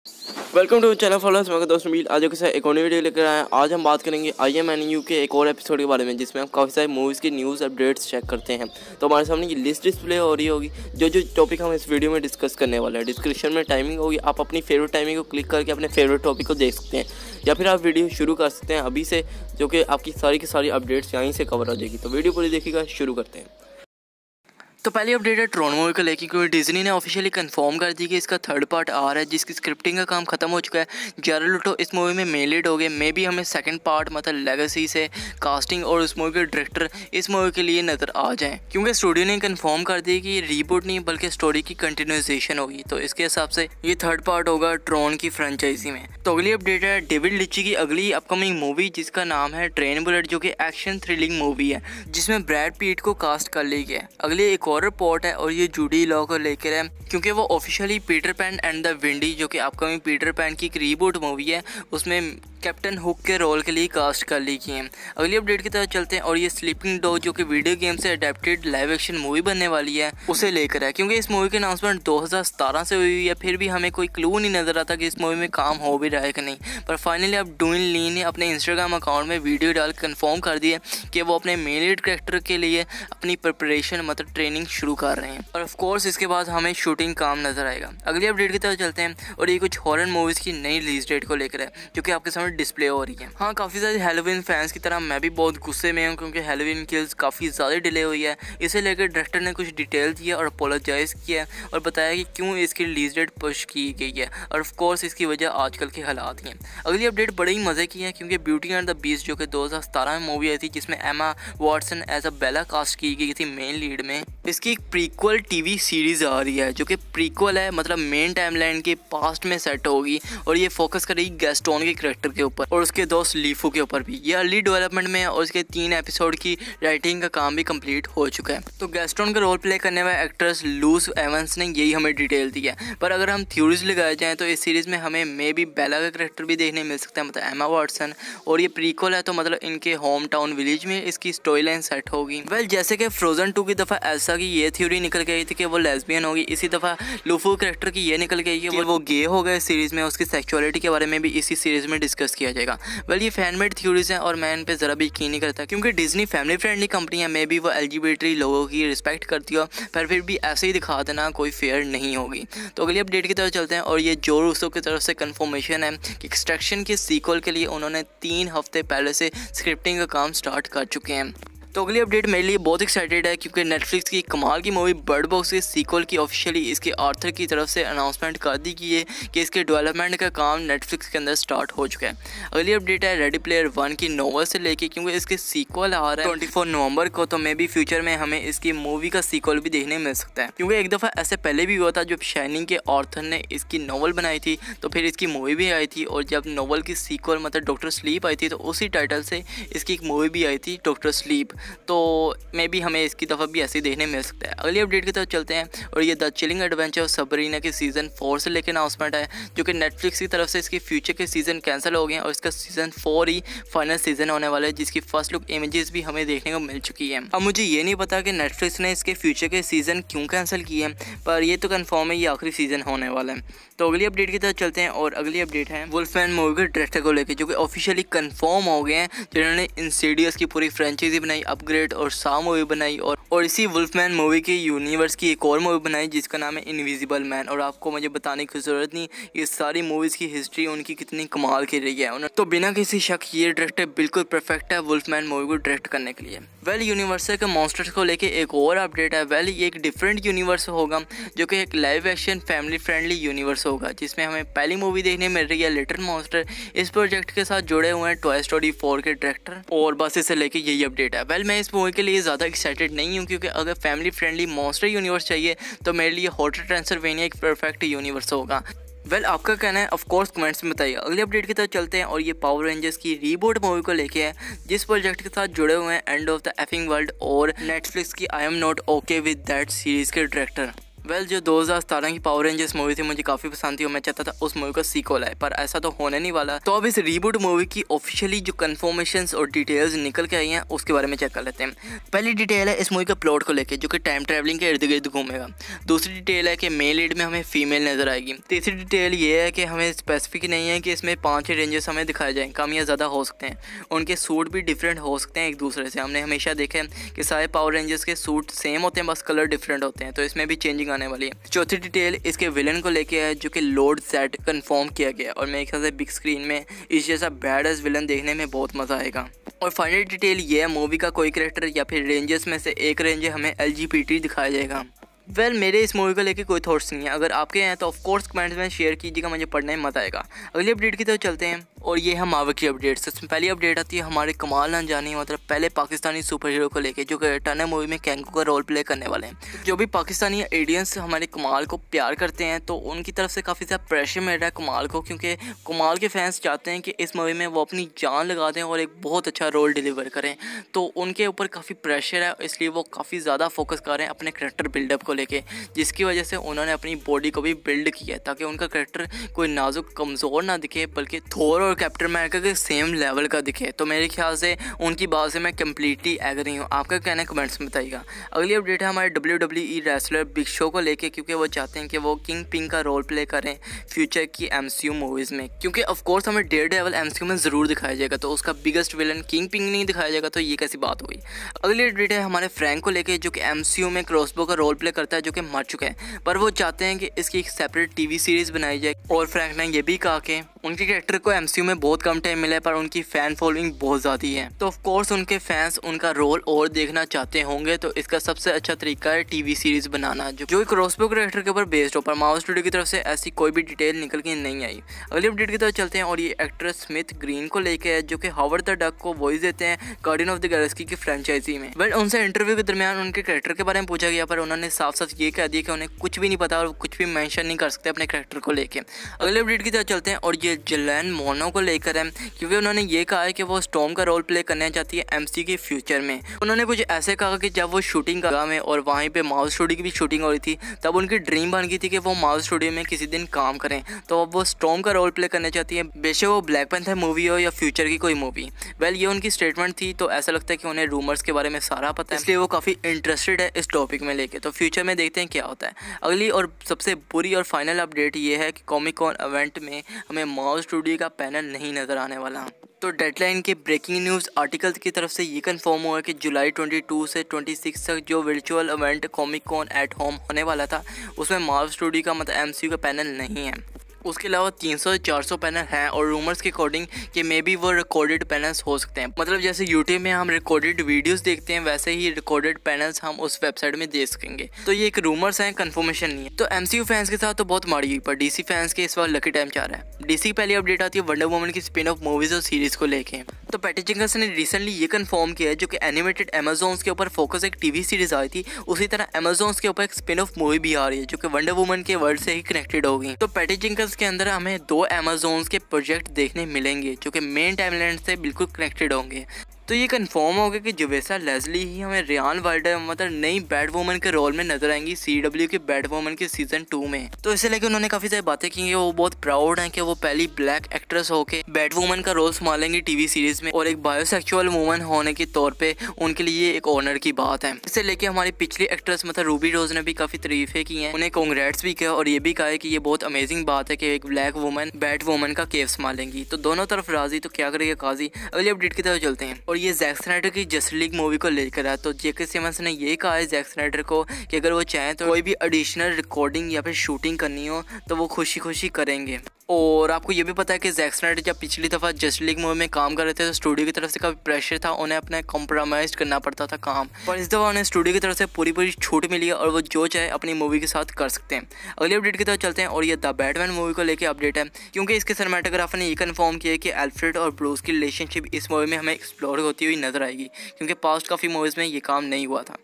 Welcome to channel followers. मैं दोस्त मील आज के साथ एक और वीडियो लेकर आए हैं। आज हम बात करेंगे IMNU के एक और एपिसोड के बारे में, जिसमें हम काफ़ी सारे मूवीज़ की न्यूज़ अपडेट्स चेक करते हैं। तो हमारे सामने ये लिस्ट डिस्प्ले हो रही होगी जो टॉपिक हम इस वीडियो में डिस्कस करने वाले हैं। डिस्क्रिप्शन में टाइमिंग होगी, आप अपनी फेवरेट टाइमिंग को क्लिक करके अपने फेवरेट टॉपिक को देख सकते हैं, या फिर आप वीडियो शुरू कर सकते हैं अभी से, जो कि आपकी सारी की सारी अपडेट्स यहीं से कवर हो जाएगी। तो वीडियो पूरी देखिएगा, शुरू करते हैं। तो पहली अपडेट है ट्रॉन मूवी को लेकर, क्योंकि डिज्नी ने ऑफिशियली कंफर्म कर दी कि इसका थर्ड पार्ट आ रहा है, जिसकी स्क्रिप्टिंग का काम खत्म हो चुका है। जैरेड लेटो इस मूवी में मेन लीड हो गए। मे भी हमें सेकंड पार्ट मतलब लेगेसी से कास्टिंग और उस मूवी के डायरेक्टर इस मूवी के लिए नज़र आ जाएं, क्योंकि स्टूडियो ने कंफर्म कर दी कि ये रीबूट नहीं बल्कि स्टोरी की कंटिन्यूएशन होगी। तो इसके हिसाब से ये थर्ड पार्ट होगा ट्रॉन की फ्रेंचाइजी में। तो अगली अपडेट है डेविड लिंच की अगली अपकमिंग मूवी, जिसका नाम है ट्रेन बुलेट, जो कि एक्शन थ्रिलिंग मूवी है, जिसमें ब्रैड पीट को कास्ट कर लिया गया है। अगली एक और रिपोर्ट है और ये जूडी लॉ को लेकर है, क्योंकि वो officially Peter pan and the windy, जो कि अपकमिंग पीटर पैन की एक रीबूट मूवी है, उसमें कैप्टन हुक के रोल के लिए कास्ट कर ली गई है। अगली अपडेट की तरफ चलते हैं और ये स्लीपिंग डॉग, जो कि वीडियो गेम से अडेप्टेड लाइव एक्शन मूवी बनने वाली है, उसे लेकर है, क्योंकि इस मूवी की अनाउंसमेंट 2017 से हुई है। फिर भी हमें कोई क्लू नहीं नजर आता कि इस मूवी में काम हो भी रहा है कि नहीं, पर फाइनली अब ड्वेन ली ने अपने इंस्टाग्राम अकाउंट में वीडियो डाल कंफर्म कर दिया कि वो अपने मेन लीड कैरेक्टर के लिए अपनी प्रिपरेशन मतलब ट्रेनिंग शुरू कर रहे हैं, और ऑफ कोर्स इसके बाद हमें शूटिंग काम नजर आएगा। अगली अपडेट की तरफ चलते हैं और ये कुछ हॉरर मूवीज की नई रिलीज डेट को लेकर है, जो कि आपके सामने डिस्प्ले हो रही है। हाँ, काफ़ी सारे हैलोवीन फैंस की तरह मैं भी बहुत गुस्से में हूँ, क्योंकि हैलोवीन किल्स काफ़ी ज़्यादा डिले हुई है। इसे लेकर डायरेक्टर ने कुछ डिटेल दिया और अपोलोजाइज़ किया और बताया कि क्यों इसकी रिलीज डेट पुश की गई है, और ऑफ कोर्स इसकी वजह आजकल के हालात ही हैं। अगली अपडेट बड़ी ही मज़े की है, क्योंकि ब्यूटी एंड द बीस्ट, जो कि 2017 में मूवी आई थी, जिसमें Emma Watson as a Bella cast की गई थी मेन लीड में, इसकी एक प्रीक्वल टीवी सीरीज आ रही है, जो कि प्रीक्वल है मतलब मेन टाइमलाइन के पास्ट में सेट होगी, और ये फोकस करेगी गैस्टोन के कैरेक्टर के ऊपर और उसके दोस्त लीफो के ऊपर भी। ये अर्ली डेवलपमेंट में है और इसके 3 एपिसोड की राइटिंग का काम भी कंप्लीट हो चुका है। तो गैस्टोन का रोल प्ले करने वाले एक्ट्रेस लूस एवंस ने यही हमें डिटेल दी है। पर अगर हम थ्योरीज लगाए जाएँ तो इस सीरीज में हमें मे बी बेला का कैरेक्टर भी देखने मिल सकता है, मतलब एमा वॉटसन, और ये प्रीक्वल है तो मतलब इनके होम टाउन विलेज में इसकी स्टोरी लाइन सेट होगी। वेल, जैसे कि फ्रोजन 2 की दफ़ा ऐसा की ये थ्योरी निकल गई थी कि वो लेस्बियन होगी, इसी दफ़ा लूफो कैरेक्टर की ये निकल गई है कि वो गे हो गए सीरीज में। उसकी सेक्सुअलिटी के बारे में भी इसी सीरीज में डिस्कस किया जाएगा। वेल, ये फैनमेड थ्योरीज हैं और मैं इन पे ज़रा भी यकीन नहीं करता, क्योंकि डिज्नी फैमिली फ्रेंडली कंपनी है। मे बी वो LGBT लोगों की रिस्पेक्ट करती हो, पर फिर भी ऐसे ही दिखा देना कोई फेयर नहीं होगी। तो अगली अपडेट की तरफ चलते हैं और ये जो रूसो की तरफ से कंफर्मेशन है कि एक्सट्रैक्शन के सीक्वल के लिए उन्होंने 3 हफ्ते पहले से स्क्रिप्टिंग का काम स्टार्ट कर चुके हैं। तो अगली अपडेट मेरे लिए बहुत एक्साइटेड है, क्योंकि नेटफ्लिक्स की कमाल की मूवी बर्ड बॉक्स के सीक्वल की ऑफिशियली इसके ऑथर की तरफ से अनाउंसमेंट कर दी गई है कि इसके डेवलपमेंट का काम नेटफ्लिक्स के अंदर स्टार्ट हो चुका है। अगली अपडेट है रेडी प्लेयर 1 की नोवेल से लेके, क्योंकि इसके सीक्वल आ रहा है 24 नवंबर को, तो मे बी फ्यूचर में हमें इसकी मूवी का सीक्वल भी देखने मिल सकता है। क्योंकि एक दफ़ा ऐसे पहले भी हुआ था जब शाइनिंग के ऑथर ने इसकी नोवेल बनाई थी, तो फिर इसकी मूवी भी आई थी, और जब नोवेल की सीक्वल मतलब डॉक्टर स्लीप आई थी, तो उसी टाइटल से इसकी एक मूवी भी आई थी डॉक्टर स्लीप। तो मे बी हमें इसकी दफ़ा भी ऐसे ही देखने मिल सकता है। अगली अपडेट की तरफ चलते हैं और ये the chilling adventure of Sabrina के सीज़न 4 से लेकर अनाउंसमेंट है, जो कि नेटफ्लिक्स की तरफ से इसके फ्यूचर के सीज़न कैंसिल हो गए हैं और इसका सीज़न 4 ही फाइनल सीज़न होने वाला है, जिसकी फर्स्ट लुक इमेजेस भी हमें देखने को मिल चुकी है। अब मुझे ये नहीं पता कि नेटफ्लिक्स ने इसके फ्यूचर के सीज़न क्यों कैंसिल किए हैं, पर ये तो कन्फर्म है ये आखिरी सीज़न होने वाला है। तो अगली अपडेट की तरफ चलते हैं और अगली अपडेट है वुल्फमैन मूवी के डायरेक्टर को लेकर, जो कि ऑफिशियली कंफर्म हो गए हैं, जिन्होंने इंसीडियस की पूरी फ्रेंचाइजी बनाई, अपग्रेड और सा मूवी बनाई, और इसी वुल्फमैन मूवी के यूनिवर्स की एक और मूवी बनाई जिसका नाम है इनविजिबल मैन। और आपको मुझे बताने की ज़रूरत नहीं, ये सारी मूवीज़ की हिस्ट्री उनकी कितनी कमाल की रही है। तो बिना किसी शक ये डायरेक्टर बिल्कुल परफेक्ट है वुल्फमैन मूवी को डायरेक्ट करने के लिए। वेल, यूनिवर्सल के मॉन्स्टर्स को लेके एक और अपडेट है। वेल, ये एक डिफरेंट यूनिवर्स होगा, जो कि एक live action family friendly universe होगा, जिसमें हमें पहली मूवी देखने मिल रही है लिटिल मॉन्स्टर। इस प्रोजेक्ट के साथ जुड़े हुए हैं टॉय स्टोरी 4 के डायरेक्टर, और बस इसे लेके यही अपडेट है। वेल, मैं इस मूवी के लिए ज़्यादा एक्साइटेड नहीं हूँ, क्योंकि अगर फैमिली फ्रेंडली मॉन्स्टर यूनिवर्स चाहिए तो मेरे लिए होटल ट्रांसल्वेनिया एक परफेक्ट यूनिवर्स होगा। वेल, आपका कहना है ऑफ कोर्स कमेंट्स में बताइए। अगली अपडेट की तरफ चलते हैं और ये पावर रेंजर्स की रीबूट मूवी को लेके है, जिस प्रोजेक्ट के साथ जुड़े हुए हैं end of the effing world और नेटफ्लिक्स की I am not okay with that series के डायरेक्टर। वेल जो 2017 की पावर रेंजर्स मूवी थी मुझे काफ़ी पसंद थी और मैं चाहता था उस मूवी का सीक्वल आए, पर ऐसा तो होने नहीं वाला। तो अब इस रीबूट मूवी की ऑफिशियली जो कंफर्मेशंस और डिटेल्स निकल के आई हैं उसके बारे में चेक कर लेते हैं। पहली डिटेल है इस मूवी का प्लॉट को लेकर, जो कि टाइम ट्रैवलिंग के इर्द गिर्द घूमेगा। दूसरी डिटेल है कि मेल लीड में हमें फीमेल नजर आएगी। तीसरी डिटेल ये है कि हमें स्पेसिफिक नहीं है कि इसमें 5 रेंजर्स हमें दिखाए जाएँ, कम या ज़्यादा हो सकते हैं। उनके सूट भी डिफरेंट हो सकते हैं एक दूसरे से। हमने हमेशा देखा है कि सारे पावर रेंजर्स के सूट सेम होते हैं, बस कलर डिफरेंट होते हैं, तो इसमें भी चेंजिंग आने वाली है। चौथी डिटेल इसके विलन को लेके है, जो कि लॉर्ड ज़ेड कंफर्म किया गया और मेरे ख्याल से बिग स्क्रीन में इस जैसा बैड एज विलन देखने में बहुत मज़ा आएगा। और फाइनल डिटेल ये है मूवी का कोई कैरेक्टर या फिर रेंजर्स में से एक रेंजर हमें LGBT दिखाया जाएगा। वेल मेरे इस मूवी को लेके कोई थॉट्स नहीं है, अगर आपके हैं तो ऑफकोर्स कमेंट्स में शेयर कीजिएगा, मुझे पढ़ने में मज़ा आएगा। अगली अपडेट की तरफ चलते हैं और ये है मार्वल की अपडेट्स। इसमें पहली अपडेट आती है हमारे कमाल अनजानी मतलब पहले पाकिस्तानी सुपर हीरो को लेके, जो कि टर्नर मूवी में कैंगो का रोल प्ले करने वाले हैं। जो भी पाकिस्तानी ऑडियंस हमारे कमाल को प्यार करते हैं तो उनकी तरफ से काफ़ी ज़्यादा प्रेशर मिल रहा है कमाल को, क्योंकि कमाल के फैंस चाहते हैं कि इस मूवी में वो अपनी जान लगा दें और एक बहुत अच्छा रोल डिलीवर करें। तो उनके ऊपर काफ़ी प्रेशर है, इसलिए वो काफ़ी ज़्यादा फोकस कर रहे हैं अपने करेक्टर बिल्डअप को लेके, जिसकी वजह से उन्होंने अपनी बॉडी को भी बिल्ड किया है ताकि उनका करेक्टर कोई नाजुक कमज़ोर ना दिखे, बल्कि थोर और कैप्टन अमेरिका के सेम लेवल का दिखे। तो मेरे ख्याल से उनकी बात से मैं कम्प्लीटली एग्री हूँ। आपका कहना है कमेंट्स में बताइएगा। अगली अपडेट है हमारे WWE रेसलर बिग शो को लेके, क्योंकि वो चाहते हैं कि वो किंग पिंग का रोल प्ले करें फ्यूचर की MCU मूवीज़ में, क्योंकि ऑफकोर्स हमें डेयरडेविल MCU में ज़रूर दिखाया जाएगा, तो उसका बिगेस्ट विलन किंग पिंग नहीं दिखाया जाएगा, तो ये कैसी बात हुई। अगली अपडेट है हमारे फ्रैंक को लेके, जो कि MCU में क्रॉसबो का रोल प्ले करता है, जो कि मर चुका है, पर वो चाहते हैं कि इसकी एक सेपरेट TV सीरीज़ बनाई जाए। और फ्रैंक ने यह भी कहा कि उनके कैरेक्टर को MCU में बहुत कम टाइम मिला है, पर उनकी फ़ैन फॉलोइंग बहुत ज़्यादा है, तो ऑफ कोर्स उनके फैंस उनका रोल और देखना चाहते होंगे। तो इसका सबसे अच्छा तरीका है TV सीरीज़ बनाना जो क्रॉसबो कैरेक्टर के ऊपर बेस्ड हो, पर मार्वल स्टूडियो की तरफ से ऐसी कोई भी डिटेल निकल के नहीं आई। अगली अपडेट की तरफ चलते हैं और ये एक्टर स्मिथ ग्रीन को लेकर है, जो कि हावर्ड द डक को वॉइस देते हैं गार्डियन ऑफ द गैलेक्सी की फ्रेंचाइजी में। बट उनसे इंटरव्यू के दरमियान उनके कैरेक्टर के बारे में पूछा गया, पर उन्होंने साफ साफ ये कह दिया कि उन्हें कुछ भी नहीं पता और कुछ भी मेंशन नहीं कर सकते अपने कैरेक्टर को लेके। अगले अपडेट की तरफ चलते हैं और ये जिलेन मोनो को लेकर है, क्योंकि उन्होंने ये कहा है कि वो स्टॉर्म का रोल प्ले करना चाहती है MCU के फ्यूचर में। उन्होंने कुछ ऐसे कहा कि जब वो शूटिंग कर में और वहीं पे मार्वल स्टूडियो की भी शूटिंग हो रही थी, तब उनकी ड्रीम बन गई थी कि वो मार्वल स्टूडियो में किसी दिन काम करें, तो अब वो स्टॉर्म का रोल प्ले करना चाहती है, बेशक वो ब्लैक पैंथर मूवी हो या फ्यूचर की कोई मूवी। वेल ये उनकी स्टेटमेंट थी, तो ऐसा लगता है कि उन्हें रूमर्स के बारे में सारा पता है, इसलिए वो काफ़ी इंटरेस्टेड है इस टॉपिक में लेके। तो फ्यूचर में देखते हैं क्या होता है। अगली और सबसे बुरी और फाइनल अपडेट ये है कि कॉमिक कॉन इवेंट में हमें मार्वल स्टूडियो का पैनल नहीं नजर आने वाला। तो डेडलाइन के ब्रेकिंग न्यूज़ आर्टिकल की तरफ से ये कंफर्म हुआ कि जुलाई 22 से 26 तक जो virtual event comic con at home होने वाला था, उसमें मार्वल स्टूडियो का मतलब MCU का पैनल नहीं है। उसके अलावा 300 से 400 पैनल हैं और रूमर्स के अकॉर्डिंग कि मे बी वो रिकॉर्डेड पैनल्स हो सकते हैं। मतलब जैसे यूट्यूब में हम रिकॉर्डेड वीडियोस देखते हैं, वैसे ही रिकॉर्डेड पैनल्स हम उस वेबसाइट में देख सकेंगे। तो ये एक रूमर्स हैं, कंफर्मेशन नहीं है। तो MCU फैंस के साथ तो बहुत माड़ी हुई, पर DC फैंस के इस बार लकी टाइम चाह रहा है। DC की पहली अपडेट आती है वंडर वुमन की स्पिन ऑफ मूवीज और सीरीज को लेके। तो पैटी जेंकिंस ने रिसेंटली ये कंफर्म किया है, जो कि एनिमेटेड Amazons के ऊपर फोकस एक TV सीरीज आई थी, उसी तरह Amazons के ऊपर एक स्पिन ऑफ मूवी भी आ रही है, जो कि वंडर वुमन के वर्ल्ड से ही कनेक्टेड होगी। तो पैटी जेंकिंस के अंदर हमें 2 Amazons के प्रोजेक्ट देखने मिलेंगे, जो कि मेन टाइमलाइन से बिल्कुल कनेक्टेड होंगे। तो ये कंफर्म हो गया कि जुवेसा लेस्ली ही हमें रियान वाल्डर मतलब नई बैट वुमन के रोल में नजर आएंगी CW के बैट वुमन के सीजन 2 में। तो इसे लेकर उन्होंने काफी सारी बातें की हैं, वो बहुत प्राउड हैं कि वो पहली ब्लैक एक्ट्रेस होके बैट वुमन का रोल संभालेंगी TV सीरीज में, और एक बायोसेक्सुअल वुमन होने के तौर पे उनके लिए एक ऑनर की बात है। इसे लेके हमारी पिछली एक्ट्रेस मतलब रूबी रोज ने भी काफी तारीफें की हैं, उन्हें कांग्रेट्स भी किया और ये भी कहा है कि ये बहुत अमेजिंग बात है कि एक ब्लैक वुमन बैट वुमन का केस संभालेंगी। तो दोनों तरफ राजी, तो क्या करेगा काजी। अगली अपडेट की तरफ चलते हैं और ये जैक स्नाइडर की जस्टिस लीग मूवी को लेकर है। तो जेके सिमंस ने ये कहा है जैक स्नाइडर को कि अगर वो चाहें तो कोई भी एडिशनल रिकॉर्डिंग या फिर शूटिंग करनी हो तो वो खुशी खुशी करेंगे। और आपको ये भी पता है कि जैक स्नाइडर जब पिछली दफ़ा जस्टिस लीग मूवी में काम कर रहे थे तो स्टूडियो की तरफ से काफ़ी प्रेशर था, उन्हें अपना कॉम्प्रोमाइज़ करना पड़ता था काम, पर इस दफ़ा उन्हें स्टूडियो की तरफ से पूरी छूट मिली है और वो जो चाहे अपनी मूवी के साथ कर सकते हैं। अगली अपडेट की तरफ चलते हैं और ये द बैटमैन मूवी को लेकर अपडेट है, क्योंकि इसके सिनेमेटोग्राफर ने ये कन्फर्म किया है कि अल्फ्रेड और ब्रूस की रिलेशनशिप इस मूवी में हमें एक्सप्लोर होती हुई नजर आएगी, क्योंकि पास्ट काफ़ी मूवीज़ में ये काम नहीं हुआ था।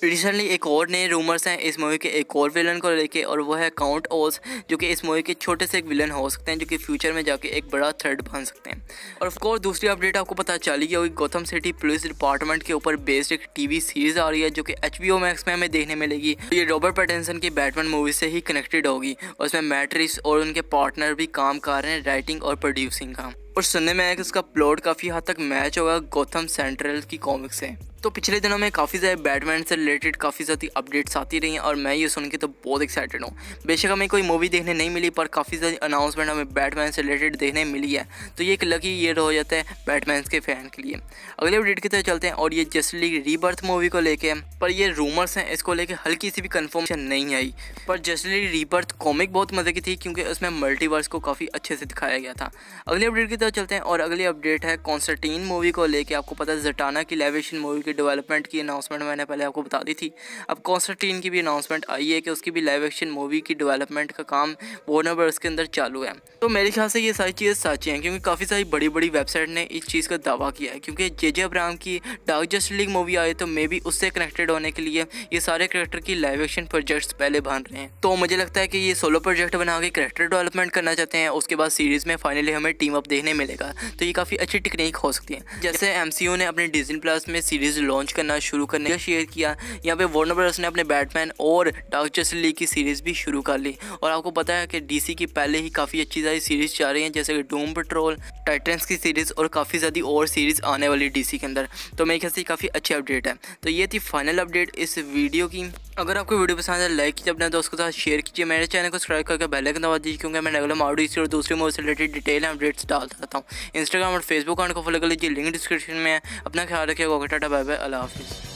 रिसेंटली एक और नए रूमर्स हैं इस मूवी के एक और विलन को लेके, और वो है काउंट ओज, जो कि इस मूवी के छोटे से एक विलन हो सकते हैं, जो कि फ्यूचर में जाके एक बड़ा थ्रेड बन सकते हैं। और ऑफ कोर्स दूसरी अपडेट आपको पता चली गई होगी, गौथम सिटी पुलिस डिपार्टमेंट के ऊपर बेस्ड एक टीवी सीरीज आ रही है, जो कि HBO मैक्स में हमें देखने मिलेगी। ये रॉबर्ट पैटिंसन की बैटमैन मूवी से ही कनेक्टेड होगी, और उसमें मैट रिव्स और उनके पार्टनर भी काम कर रहे हैं राइटिंग और प्रोड्यूसिंग का। और सुनने में आया कि उसका प्लॉट काफ़ी हद तक मैच होगा गौथम सेंट्रल की कॉमिक से। तो पिछले दिनों में काफ़ी ज़्यादा बैटमैन से रिलेटेड काफ़ी ज़्यादा अपडेट्स आती रही हैं, और मैं ये सुन के तो बहुत एक्साइटेड हूँ। बेशक हमें कोई मूवी देखने नहीं मिली, पर काफ़ी ज़्यादा अनाउंसमेंट हमें बैटमैन से रिलेटेड देखने मिली है, तो ये एक लकी ईयर हो जाता है बैटमैन के फ़ैन के लिए। अगले अपडेट की तरह चलते हैं, और ये जस्टिस लीग रीबर्थ मूवी को लेके, पर ये रूमर्स हैं, इसको लेके हल्की सी भी कन्फर्मेशन नहीं आई। पर जस्टिस लीग रीबर्थ कॉमिक बहुत मज़े की थी, क्योंकि उसमें मल्टीवर्स को काफ़ी अच्छे से दिखाया गया था। अगले अपडेट की तरह चलते हैं, और अगली अपडेट है कॉन्स्टेंटाइन मूवी को लेके। आपको पता है ज़टाना की लाइव एक्शन मूवी की डेवलपमेंट की अनाउंसमेंट मैंने पहले आपको बता दी थी। अब कॉन्स्टेंटाइन की भी अनाउंसमेंट आई है कि उसकी भी लाइव एक्शन मूवी की डेवलपमेंट का काम वार्नर ब्रदर्स के अंदर चालू है। तो मेरे ख्याल से ये सारी चीज़ें सच्ची हैं, क्योंकि काफ़ी सारी बड़ी बड़ी वेबसाइट ने इस चीज़ का दावा किया है, क्योंकि जे अब्राहम की डार्क जस्टिस लीग मूवी आई, तो मे बी उससे कनेक्टेड होने के लिए ये सारे कैरेक्टर की लाइव एक्शन प्रोजेक्ट्स पहले बन रहे हैं। तो मुझे लगता है कि ये सोलो प्रोजेक्ट बना के कैरेक्टर डेवलपमेंट करना चाहते हैं, उसके बाद सीरीज़ में फाइनली हमें टीम अप देखने मिलेगा। तो ये काफ़ी अच्छी टेक्निक हो सकती है। जैसे MCU ने अपने डिज्नी प्लस में सीरीज़ लॉन्च करना शुरू करने का शेयर किया, यहाँ पे वार्नर ब्रदर्स ने अपने बैटमैन और डार्क जस्टिस लीग की सीरीज़ भी शुरू कर ली। और आपको पता है कि DC की पहले ही काफ़ी अच्छी सारी सीरीज़ चल रही हैं, जैसे कि डूम पेट्रोल, टाइटन्स की सीरीज़ और काफ़ी ज़्यादा और सीरीज़ आने वाली DC के अंदर। तो मेरे ख्याल से काफ़ी अच्छी अपडेट है। तो ये थी फाइनल अपडेट इस वीडियो की। अगर आपको वीडियो पसंद है लाइक कीजिए, अपने दोस्तों के साथ शेयर कीजिए, मेरे चैनल को सब्सक्राइब करके बेल आइकन दबा दीजिए, क्योंकि मैं रेगुलर माउडी और दूसरी मूवी से रिलेटेड डिटेल अपडेट्स डालता रहता हूँ। इंस्टाग्राम और फेसबुक अकाउंट को फॉलो कर लीजिए, लिंक डिस्क्रिप्शन में है। अपना ख्याल रखिएगा, टाटा बाय बाय, अल्लाह हाफिज़।